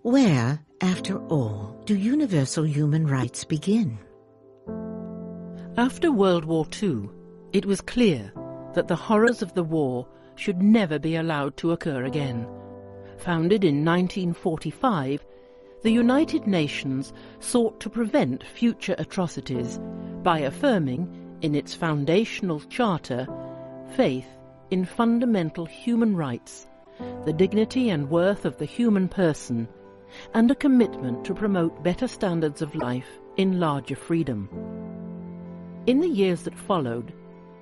Where, after all, do universal human rights begin? After World War II, it was clear that the horrors of the war should never be allowed to occur again. Founded in 1945, the United Nations sought to prevent future atrocities by affirming, in its foundational charter, faith in fundamental human rights, the dignity and worth of the human person, and a commitment to promote better standards of life in larger freedom. In the years that followed,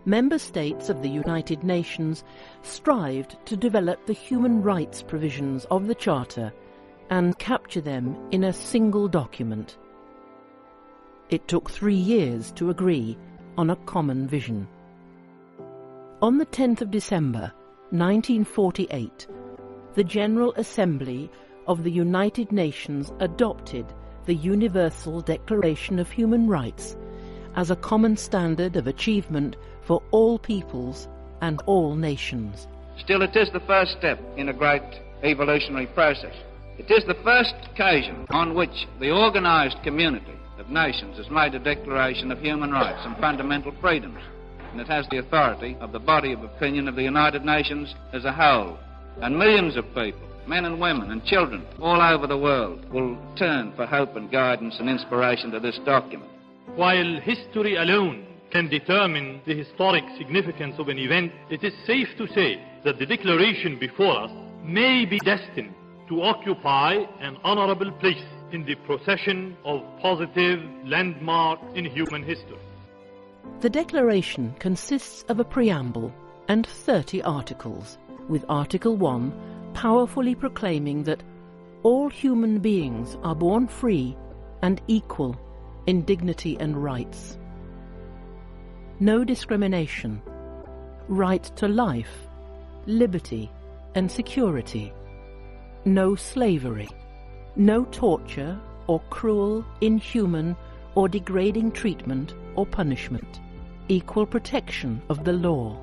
member states of the United Nations strived to develop the human rights provisions of the Charter and capture them in a single document. It took 3 years to agree on a common vision. On the 10th of December, 1948, the General Assembly of the United Nations adopted the Universal Declaration of Human Rights as a common standard of achievement for all peoples and all nations. Still, it is the first step in a great evolutionary process. It is the first occasion on which the organised community of nations has made a declaration of human rights and fundamental freedoms, and it has the authority of the body of opinion of the United Nations as a whole. And millions of people, men and women and children all over the world, will turn for hope and guidance and inspiration to this document. While history alone can determine the historic significance of an event, it is safe to say that the declaration before us may be destined to occupy an honorable place in the procession of positive landmarks in human history. The declaration consists of a preamble and 30 articles, with Article 1 powerfully proclaiming that all human beings are born free and equal in dignity and rights. No discrimination, right to life, liberty and security, no slavery, no torture or cruel, inhuman or degrading treatment or punishment, equal protection of the law,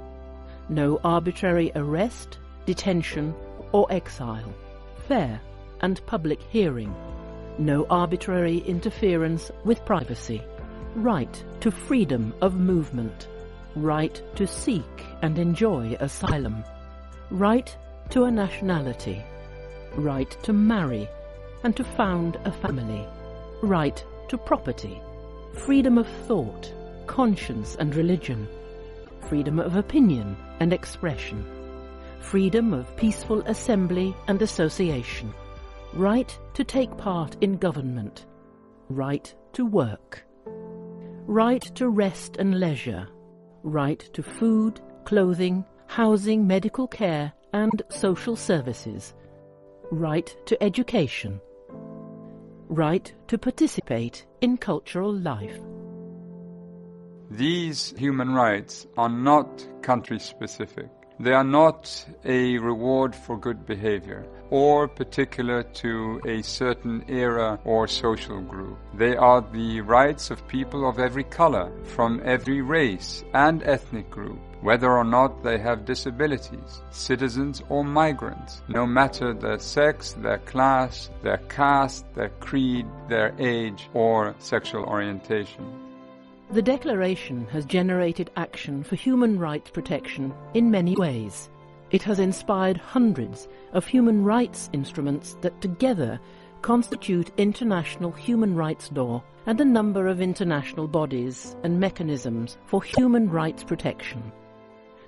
no arbitrary arrest, detention or exile, fair and public hearing, no arbitrary interference with privacy, right to freedom of movement, right to seek and enjoy asylum, right to a nationality, right to marry and to found a family, right to property, freedom of thought, conscience and religion, freedom of opinion and expression, freedom of peaceful assembly and association, right to take part in government, right to work, right to rest and leisure, right to food, clothing, housing, medical care and social services, right to education, right to participate in cultural life. These human rights are not country-specific. They are not a reward for good behavior or particular to a certain era or social group. They are the rights of people of every color, from every race and ethnic group, whether or not they have disabilities, citizens or migrants, no matter their sex, their class, their caste, their creed, their age or sexual orientation. The Declaration has generated action for human rights protection in many ways. It has inspired hundreds of human rights instruments that together constitute international human rights law and a number of international bodies and mechanisms for human rights protection.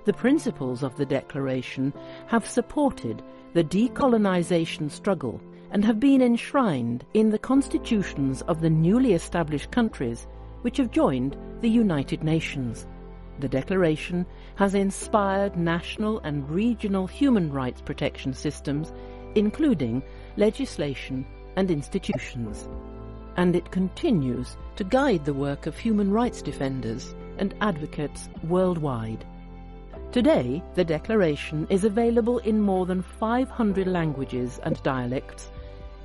The principles of the Declaration have supported the decolonization struggle and have been enshrined in the constitutions of the newly established countries which have joined the United Nations. The Declaration has inspired national and regional human rights protection systems, including legislation and institutions, and it continues to guide the work of human rights defenders and advocates worldwide. Today, the Declaration is available in more than 500 languages and dialects,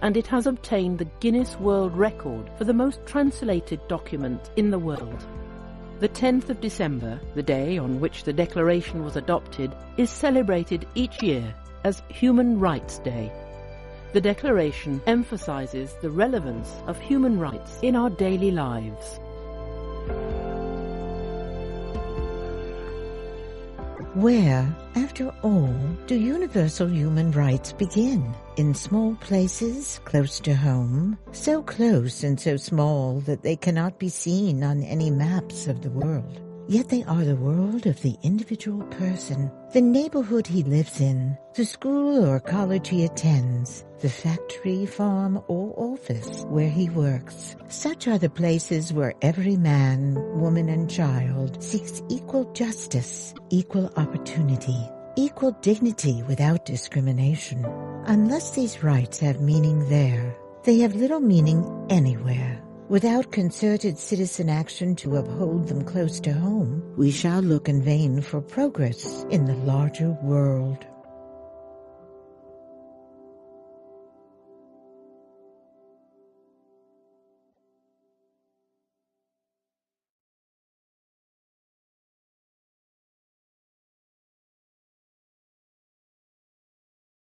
and it has obtained the Guinness World Record for the most translated document in the world. The 10th of December, the day on which the Declaration was adopted, is celebrated each year as Human Rights Day. The Declaration emphasizes the relevance of human rights in our daily lives. Where, after all, do universal human rights begin? In small places, close to home, so close and so small that they cannot be seen on any maps of the world. Yet they are the world of the individual person, the neighborhood he lives in, the school or college he attends, the factory, farm, or office where he works. Such are the places where every man, woman, and child seeks equal justice, equal opportunity, equal dignity without discrimination. Unless these rights have meaning there, they have little meaning anywhere. Without concerted citizen action to uphold them close to home, we shall look in vain for progress in the larger world.